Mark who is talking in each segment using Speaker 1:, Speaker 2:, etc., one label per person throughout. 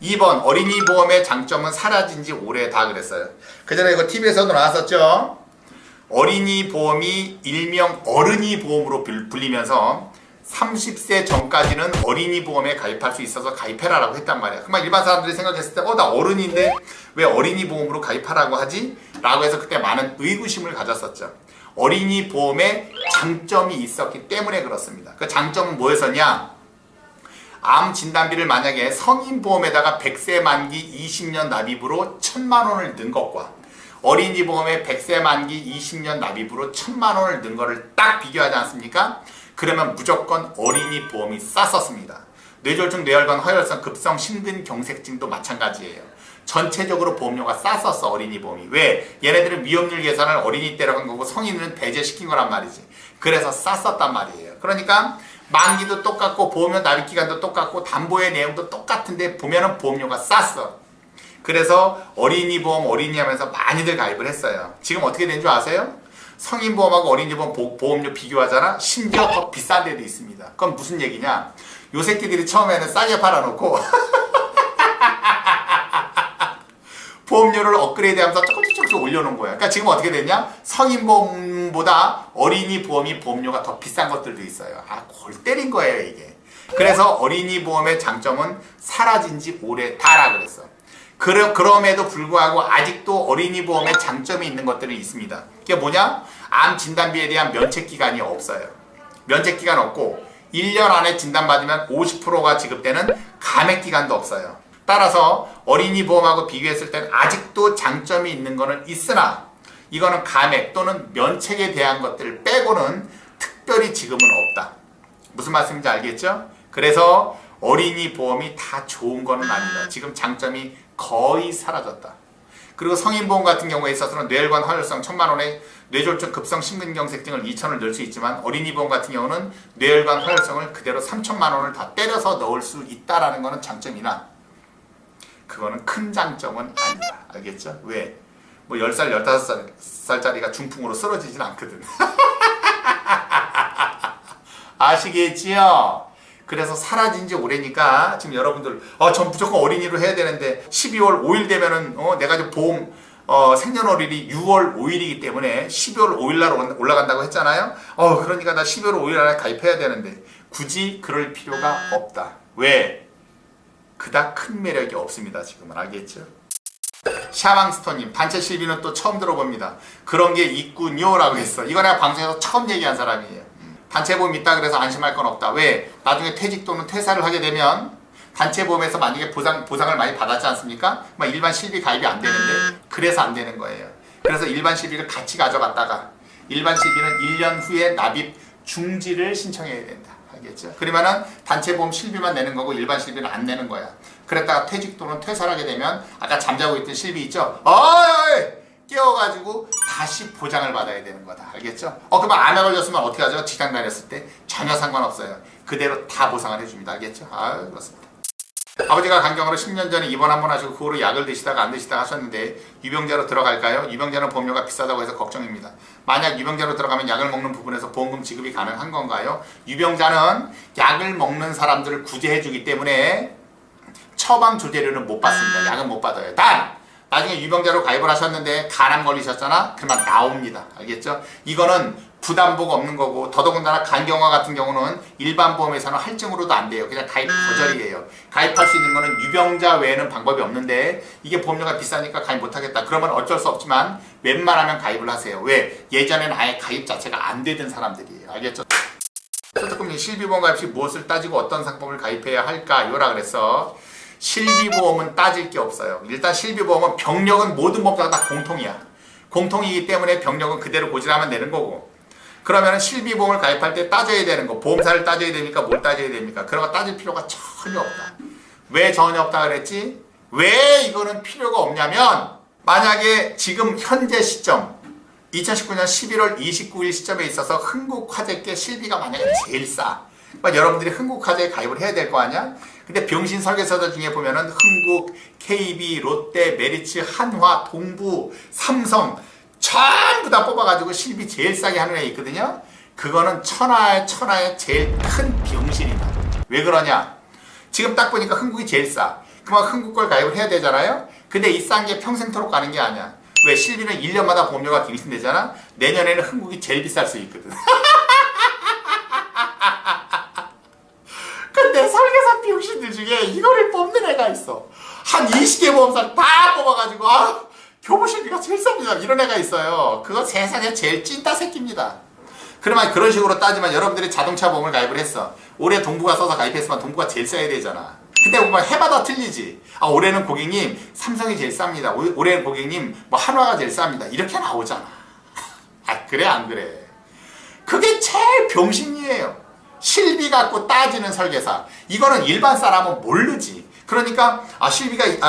Speaker 1: 2번 어린이 보험의 장점은 사라진 지 오래다 그랬어요. 그 전에 이거 TV에서도 나왔었죠. 어린이 보험이 일명 어른이 보험으로 불리면서 30세 전까지는 어린이 보험에 가입할 수 있어서 가입해라라고 했단 말이야. 그만 일반 사람들이 생각했을 때 나 어른인데 왜 어린이 보험으로 가입하라고 하지? 라고 해서 그때 많은 의구심을 가졌었죠. 어린이 보험에 장점이 있었기 때문에 그렇습니다. 그 장점은 뭐였었냐? 암 진단비를 만약에 성인 보험에다가 100세 만기 20년 납입으로 1,000만 원을 넣은 것과 어린이 보험에 100세 만기 20년 납입으로 1,000만 원을 넣은 거를 딱 비교하지 않습니까? 그러면 무조건 어린이 보험이 쌌었습니다. 뇌졸중, 뇌혈관, 화혈성, 급성 심근경색증도 마찬가지예요. 전체적으로 보험료가 쌌었어 어린이 보험이. 왜? 얘네들은 위험률 계산을 어린이 때로 한 거고 성인은 배제시킨 거란 말이지. 그래서 쌌었단 말이에요. 그러니까 만기도 똑같고 보험료 납입 기간도 똑같고 담보의 내용도 똑같은데 보면은 보험료가 쌌어. 그래서 어린이 보험 어린이 하면서 많이들 가입을 했어요. 지금 어떻게 된 줄 아세요? 성인 보험하고 어린이 보험 보험료 비교하잖아. 심지어 더 비싼 데도 있습니다. 그건 무슨 얘기냐? 요 새끼들이 처음에는 싸게 팔아놓고 보험료를 업그레이드하면서 조금씩 올려놓은 거야. 그러니까 지금 어떻게 됐냐? 성인 보험보다 어린이 보험이 보험료가 더 비싼 것들도 있어요. 골 때린 거예요 이게. 그래서 어린이 보험의 장점은 사라진 지 오래다라 그랬어. 그럼에도 불구하고 아직도 어린이 보험에 장점이 있는 것들이 있습니다. 그게 뭐냐? 암 진단비에 대한 면책기간이 없어요. 면책기간 없고 1년 안에 진단받으면 50%가 지급되는 감액기간도 없어요. 따라서 어린이 보험하고 비교했을 때는 아직도 장점이 있는 거는 있으나 이거는 감액 또는 면책에 대한 것들을 빼고는 특별히 지금은 없다. 무슨 말씀인지 알겠죠? 그래서 어린이 보험이 다 좋은 거는 아니다. 지금 장점이 거의 사라졌다. 그리고 성인보험 같은 경우에 있어서는 뇌혈관 화혈성 1,000만 원에 뇌졸중 급성 심근경색증을 2,000을 넣을 수 있지만 어린이 보험 같은 경우는 뇌혈관 화혈성을 그대로 3,000만 원을 다 때려서 넣을 수 있다라는 거는 장점이나 그거는 큰 장점은 아니다. 알겠죠? 왜? 뭐 10살, 15살짜리가 중풍으로 쓰러지진 않거든. 아시겠지요? 그래서 사라진 지 오래니까 지금 여러분들 전 무조건 어린이로 해야 되는데 12월 5일 되면은 내가 지금 보험 생년월일이 6월 5일이기 때문에 12월 5일 날 올라간다고 했잖아요. 그러니까 나 12월 5일 날에 가입해야 되는데 굳이 그럴 필요가 없다. 왜? 그닥 큰 매력이 없습니다. 지금은 알겠죠? 샤망스터님 단체 실비는 또 처음 들어봅니다. 그런 게 있군요 라고 했어. 이거 내가 방송에서 처음 얘기한 사람이에요. 단체보험 있다 그래서 안심할 건 없다. 왜? 나중에 퇴직 또는 퇴사를 하게 되면 단체보험에서 만약에 보상을 많이 받았지 않습니까? 일반 실비 가입이 안 되는데 그래서 안 되는 거예요. 그래서 일반 실비를 같이 가져갔다가 일반 실비는 1년 후에 납입 중지를 신청해야 된다. 알겠죠? 그러면은 단체보험 실비만 내는 거고 일반 실비는 안 내는 거야. 그랬다가 퇴직 또는 퇴사를 하게 되면 아까 잠자고 있던 실비 있죠? 깨워가지고 다시 보장을 받아야 되는 거다. 알겠죠? 그러면 암에 걸렸으면 어떻게 하죠? 직장 다녔을 때 전혀 상관없어요. 그대로 다 보상을 해줍니다. 알겠죠? 그렇습니다. 아버지가 간경으로 10년 전에 입원 한번 하시고 그 후로 약을 드시다가 안 드시다가 하셨는데 유병자로 들어갈까요? 유병자는 보험료가 비싸다고 해서 걱정입니다. 만약 유병자로 들어가면 약을 먹는 부분에서 보험금 지급이 가능한 건가요? 유병자는 약을 먹는 사람들을 구제해주기 때문에 처방 조제료는 못 받습니다. 약은 못 받아요. 단! 나중에 유병자로 가입을 하셨는데 간암 걸리셨잖아? 그러면 나옵니다. 알겠죠? 이거는 부담보가 없는 거고 더더군다나 간경화 같은 경우는 일반 보험에서는 할증으로도 안 돼요. 그냥 가입 거절이에요. 가입할 수 있는 거는 유병자 외에는 방법이 없는데 이게 보험료가 비싸니까 가입 못하겠다. 그러면 어쩔 수 없지만 웬만하면 가입을 하세요. 왜? 예전에는 아예 가입 자체가 안 되던 사람들이에요. 알겠죠? 소득금리 실비보험 가입 시 무엇을 따지고 어떤 상품을 가입해야 할까요? 라 그랬어. 실비보험은 따질 게 없어요. 일단 실비보험은 병력은 모든 보험사가 다 공통이야. 공통이기 때문에 병력은 그대로 고지하면 되는 거고. 그러면 실비보험을 가입할 때 따져야 되는 거, 보험사를 따져야 됩니까? 뭘 따져야 됩니까? 그런 거 따질 필요가 전혀 없다. 왜 전혀 없다 그랬지? 왜 이거는 필요가 없냐면 만약에 지금 현재 시점 2019년 11월 29일 시점에 있어서 흥국화재께 실비가 만약에 제일 싸. 여러분들이 흥국화재에 가입을 해야 될 거 아니야? 근데 병신 설계사들 중에 보면은 흥국, KB, 롯데, 메리츠, 한화, 동부, 삼성 전부 다 뽑아가지고 실비 제일 싸게 하는 애 있거든요. 그거는 천하의 제일 큰 병신이다. 왜 그러냐? 지금 딱 보니까 흥국이 제일 싸. 그만 흥국걸 가입을 해야 되잖아요. 근데 이 싼 게 평생토록 가는 게 아니야. 왜? 실비는 1년마다 보험료가 갱신되잖아. 내년에는 흥국이 제일 비쌀 수 있거든. 근데 설계사 비용신들 중에 이거를 뽑는 애가 있어. 한 20개 보험사를 다 뽑아가지고 교부실비가 제일 쌉니다. 이런 애가 있어요. 그거 세상에 제일 찐따 새끼입니다. 그러면 그런 식으로 따지면 여러분들이 자동차 보험을 가입을 했어. 올해 동부가 써서 가입했으면 동부가 제일 싸야 되잖아. 근데 보면 해마다 틀리지. 올해는 고객님 삼성이 제일 쌉니다. 올해는 고객님 뭐 한화가 제일 쌉니다. 이렇게 나오잖아. 그래 안 그래? 그게 제일 병신이에요. 실비 갖고 따지는 설계사. 이거는 일반 사람은 모르지. 그러니까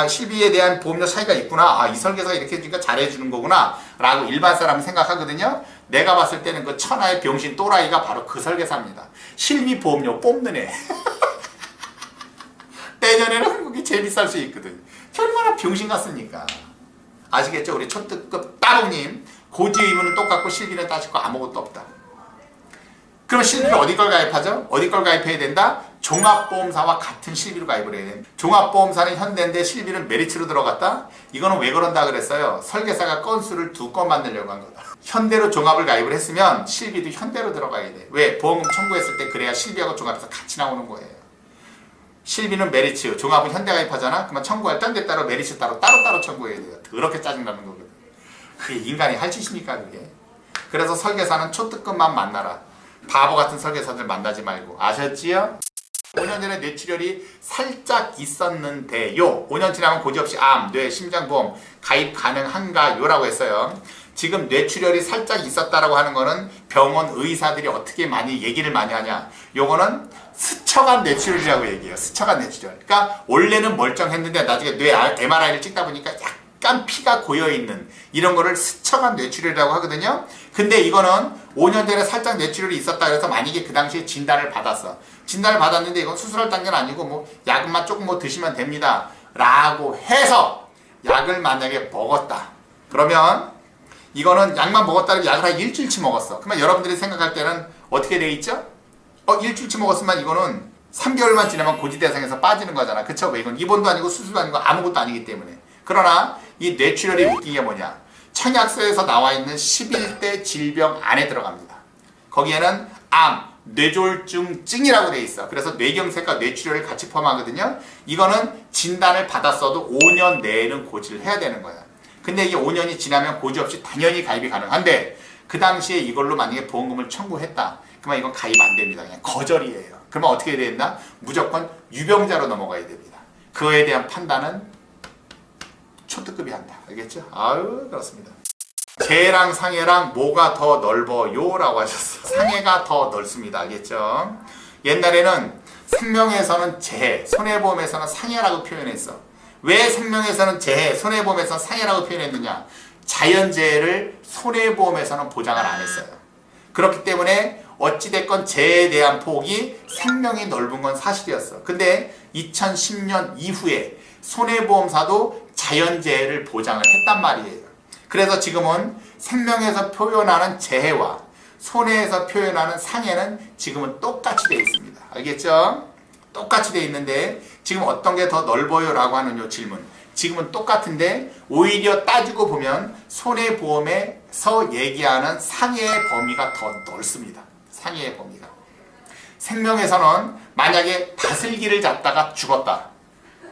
Speaker 1: 실비에 대한 보험료 차이가 있구나. 이 설계사가 이렇게 해주니까 잘해주는 거구나 라고 일반 사람은 생각하거든요. 내가 봤을 때는 그 천하의 병신 또라이가 바로 그 설계사입니다. 실비 보험료 뽑는 애. 내년에는 한국이 제일 비쌀 수 있거든. 얼마나 병신 같습니까? 아시겠죠? 우리 초특급 따봉님. 고지 의무는 똑같고 실비는 따질 거 아무것도 없다. 그러면 실비를 어디 걸 가입하죠? 어디 걸 가입해야 된다? 종합보험사와 같은 실비로 가입을 해야 됩니다. 종합보험사는 현대인데 실비는 메리츠로 들어갔다? 이거는 왜 그런다 그랬어요? 설계사가 건수를 2건 만들려고 한 거다. 현대로 종합을 가입을 했으면 실비도 현대로 들어가야 돼. 왜? 보험금 청구했을 때 그래야 실비하고 종합해서 같이 나오는 거예요. 실비는 메리츠, 종합은 현대 가입하잖아? 그러면 청구할 딴데 따로 메리츠 따로 청구해야 돼요. 그렇게 짜증나는 거거든. 그게 인간이 할 짓입니까 그게? 그래서 설계사는 초특급만 만나라. 바보 같은 설계사들 만나지 말고. 아셨지요? 5년 전에 뇌출혈이 살짝 있었는데요. 5년 지나면 고지없이 암, 뇌, 심장보험 가입 가능한가요? 라고 했어요. 지금 뇌출혈이 살짝 있었다라고 하는 거는 병원 의사들이 어떻게 많이 얘기를 많이 하냐. 요거는 스쳐간 뇌출혈이라고 얘기해요. 스쳐간 뇌출혈. 그러니까 원래는 멀쩡했는데 나중에 뇌 MRI를 찍다 보니까 약간 피가 고여있는 이런 거를 스쳐간 뇌출혈이라고 하거든요. 근데 이거는 5년 전에 살짝 뇌출혈이 있었다 그래서 만약에 그 당시에 진단을 받았어. 진단을 받았는데 이건 수술할 단계는 아니고 뭐 약만 조금 뭐 드시면 됩니다. 라고 해서 약을 만약에 먹었다. 그러면 이거는 약만 먹었다면 약을 한 일주일치 먹었어. 그러면 여러분들이 생각할 때는 어떻게 돼 있죠? 일주일치 먹었으면 이거는 3개월만 지나면 고지 대상에서 빠지는 거잖아. 그쵸? 왜 이건 입원도 아니고 수술도 아니고 아무것도 아니기 때문에. 그러나 이 뇌출혈이 웃긴 게 뭐냐? 청약서에서 나와 있는 11대 질병 안에 들어갑니다. 거기에는 암, 뇌졸중증이라고 돼 있어. 그래서 뇌경색과 뇌출혈을 같이 포함하거든요. 이거는 진단을 받았어도 5년 내에는 고지를 해야 되는 거야. 근데 이게 5년이 지나면 고지 없이 당연히 가입이 가능한데 그 당시에 이걸로 만약에 보험금을 청구했다. 그러면 이건 가입 안 됩니다. 그냥 거절이에요. 그러면 어떻게 해야 된다? 무조건 유병자로 넘어가야 됩니다. 그거에 대한 판단은 초특급이 한다. 알겠죠? 그렇습니다. 재해랑 상해랑 뭐가 더 넓어요? 라고 하셨어. 상해가 더 넓습니다. 알겠죠? 옛날에는 생명에서는 재해, 손해보험에서는 상해라고 표현했어. 왜 생명에서는 재해, 손해보험에서는 상해라고 표현했느냐? 자연재해를 손해보험에서는 보장을 안 했어요. 그렇기 때문에 어찌됐건 재해에 대한 폭이 생명이 넓은 건 사실이었어. 근데 2010년 이후에 손해보험사도 자연재해를 보장을 했단 말이에요. 그래서 지금은 생명에서 표현하는 재해와 손해에서 표현하는 상해는 지금은 똑같이 되어 있습니다. 알겠죠? 똑같이 되어 있는데 지금 어떤 게 더 넓어요? 라고 하는 요 질문. 지금은 똑같은데 오히려 따지고 보면 손해보험에서 얘기하는 상해의 범위가 더 넓습니다. 상해의 범위가. 생명에서는 만약에 다슬기를 잡다가 죽었다.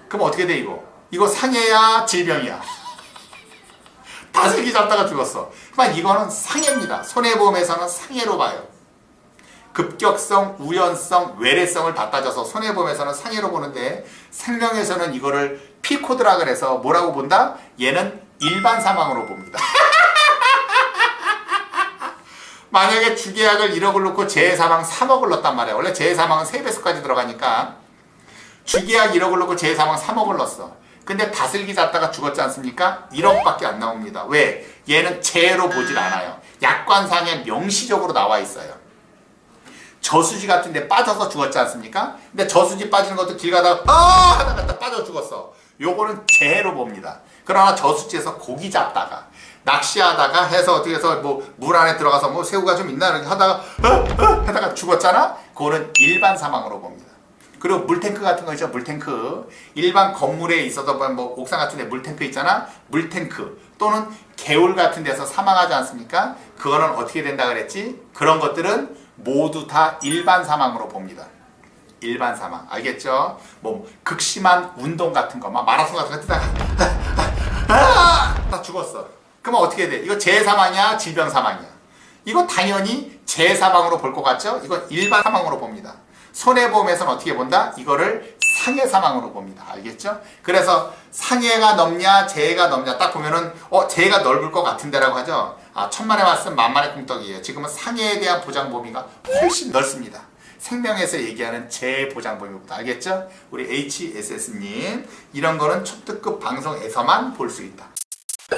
Speaker 1: 그럼 어떻게 돼 이거? 이거 상해야 질병이야? 다슬기 잡다가 죽었어. 그러니까 이거는 상해입니다. 손해보험에서는 상해로 봐요. 급격성, 우연성, 외래성을 다 따져서 손해보험에서는 상해로 보는데 생명에서는 이거를 P코드라 그래서 뭐라고 본다? 얘는 일반 사망으로 봅니다. 만약에 주계약을 1억을 넣고 재해사망 3억을 넣었단 말이야. 원래 재해사망은 3배수까지 들어가니까 주계약 1억을 넣고 재해사망 3억을 넣었어. 근데 다슬기 잡다가 죽었지 않습니까? 1억밖에 안 나옵니다. 왜? 얘는 재해로 보질 않아요. 약관상에 명시적으로 나와 있어요. 저수지 같은 데 빠져서 죽었지 않습니까? 근데 저수지 빠지는 것도 길 가다가 하다가 빠져 죽었어. 요거는 재해로 봅니다. 그러나 저수지에서 고기 잡다가 낚시하다가 해서 어떻게 해서 뭐 물 안에 들어가서 뭐 새우가 좀 있나 이렇게 하다가 하다가 죽었잖아? 그거는 일반 사망으로 봅니다. 그리고 물탱크 같은 거 있죠. 물탱크. 일반 건물에 있어도 뭐 옥상 같은 데 물탱크 있잖아. 물탱크 또는 개울 같은 데서 사망하지 않습니까? 그거는 어떻게 된다 그랬지? 그런 것들은 모두 다 일반 사망으로 봅니다. 일반 사망. 알겠죠? 뭐 극심한 운동 같은 거, 막 마라톤 같은 거 뛰다가 다 죽었어. 그러면 어떻게 돼? 이거 재사망이야? 질병 사망이야? 이거 당연히 재사망으로 볼 것 같죠? 이건 일반 사망으로 봅니다. 손해보험에서는 어떻게 본다? 이거를 상해 사망으로 봅니다. 알겠죠? 그래서 상해가 넘냐 재해가 넘냐 딱 보면은 재해가 넓을 것 같은데라고 하죠. 천만의 말씀 만만의 콩떡이에요. 지금은 상해에 대한 보장 범위가 훨씬 넓습니다. 생명에서 얘기하는 재해 보장 범위보다. 알겠죠? 우리 HSS님 이런 거는 초특급 방송에서만 볼 수 있다.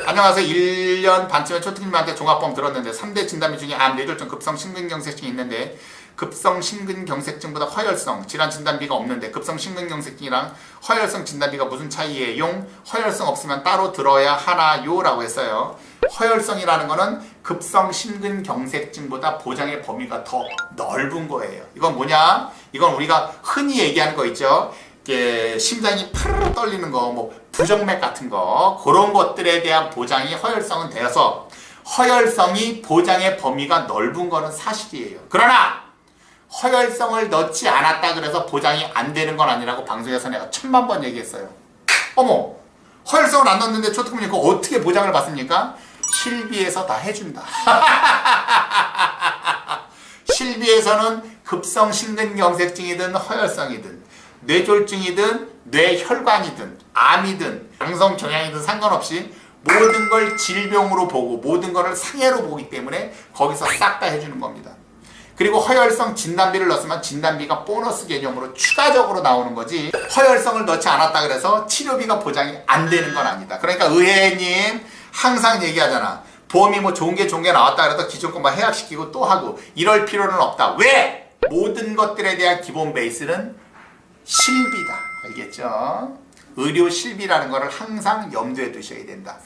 Speaker 1: 안녕하세요. 1년 반쯤에 초특님한테 종합보험 들었는데 3대 진단비 중에 암, 뇌졸중, 급성 심근경색증이 있는데 급성 심근경색증보다 허혈성 질환 진단비가 없는데 급성 심근경색증이랑 허혈성 진단비가 무슨 차이예요? 허혈성 없으면 따로 들어야 하나요? 라고 했어요. 허혈성이라는 거는 급성 심근경색증보다 보장의 범위가 더 넓은 거예요. 이건 뭐냐? 이건 우리가 흔히 얘기하는 거 있죠. 심장이 파르르 떨리는 거, 뭐 부정맥 같은 거, 그런 것들에 대한 보장이 허혈성은 되어서 허혈성이 보장의 범위가 넓은 거는 사실이에요. 그러나 허혈성을 넣지 않았다 그래서 보장이 안 되는 건 아니라고 방송에서 내가 1000만 번 얘기했어요. 어머, 허혈성을 안 넣었는데 초특급이 그거 어떻게 보장을 받습니까? 실비에서 다 해준다. 실비에서는 급성 심근경색증이든 허혈성이든 뇌졸중이든 뇌혈관이든 암이든 양성종양이든 상관없이 모든 걸 질병으로 보고 모든 것을 상해로 보기 때문에 거기서 싹 다 해주는 겁니다. 그리고 허혈성 진단비를 넣었으면 진단비가 보너스 개념으로 추가적으로 나오는 거지 허혈성을 넣지 않았다 그래서 치료비가 보장이 안 되는 건 아니다. 그러니까 의혜님 항상 얘기하잖아. 보험이 뭐 좋은 게 나왔다 그래도 기존 것만 해약시키고 또 하고 이럴 필요는 없다. 왜? 모든 것들에 대한 기본 베이스는 실비다. 알겠죠? 의료 실비라는 거를 항상 염두에 두셔야 된다.